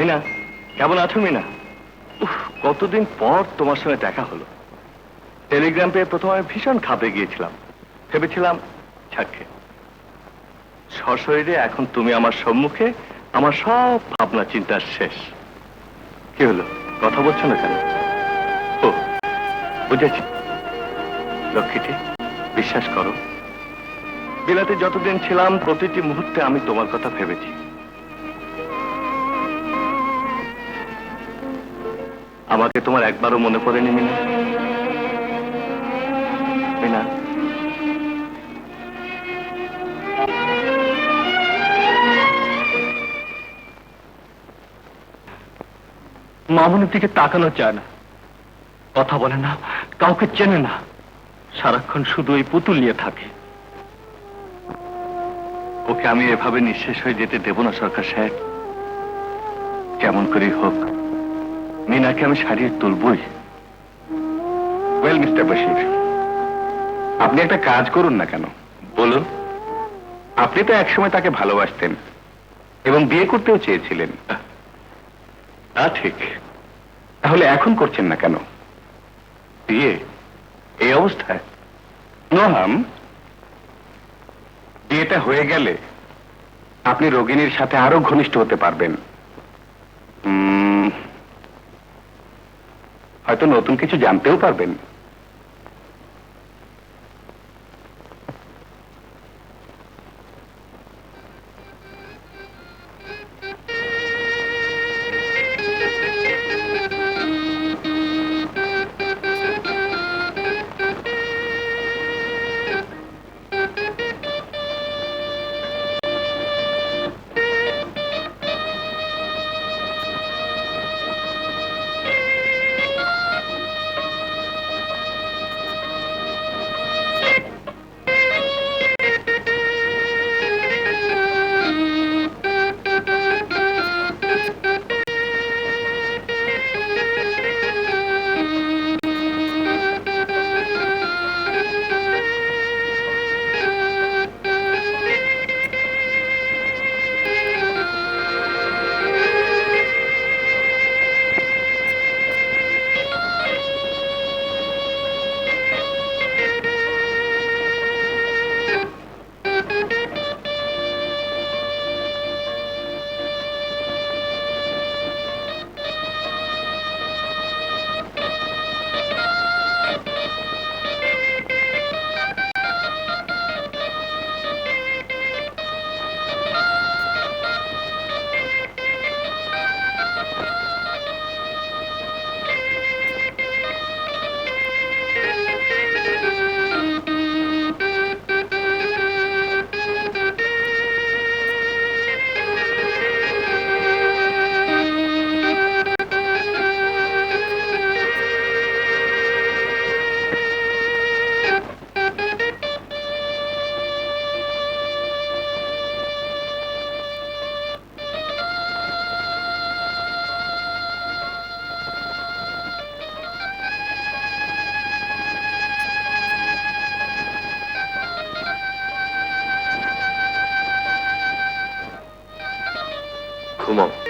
মিনা, কেমন আছো মিনা? কতদিন পর তোমার সঙ্গে দেখা হলো। টেলিগ্রাম পেয়ে প্রথমে আমি ভীষণ খাপে গিয়েছিলাম, ভেবেছিলাম ছাড়কে। সশরীরে এখন তুমি আমার সম্মুখে, আমার সব ভাবনা চিন্তার শেষ। কি হলো, কথা বলছো না কেন? ও বুঝেছি লক্ষ্মীটি, বিশ্বাস করো, বিলাতে যতদিন ছিলাম প্রতিটি মুহূর্তে আমি তোমার কথা ভেবেছি। আমাকে তোমার একবারও মনে পড়েনি মিনা? মিনা, মামুনের দিকে তাকানো চায় না, কথা বলে না, কাউকে চেনে না, সারাক্ষণ শুধু এই পুতুল নিয়ে থাকে। ওকে আমি এভাবে নিঃশেষ হয়ে যেতে দেব না সরকার সাহেব। যেমন করেই হোক মিনাকে আমি সারিয়ে তুলবই। ওয়েল মিস্টার বশির, আপনি একটা কাজ করুন না কেন? বলুন। আপনি তো একসময় তাকে ভালোবাসতেন এবং বিয়ে করতেও চেয়েছিলেন। তা ঠিক। তাহলে এখন করছেন না কেন বিয়ে এই অবস্থায়? নো হাম। বিয়েটা হয়ে গেলে আপনি রোগিণীর সাথে আরো ঘনিষ্ঠ হতে পারবেন। হয়তো নতুন কিছু জানতেও পারবেন। ঘুমাও।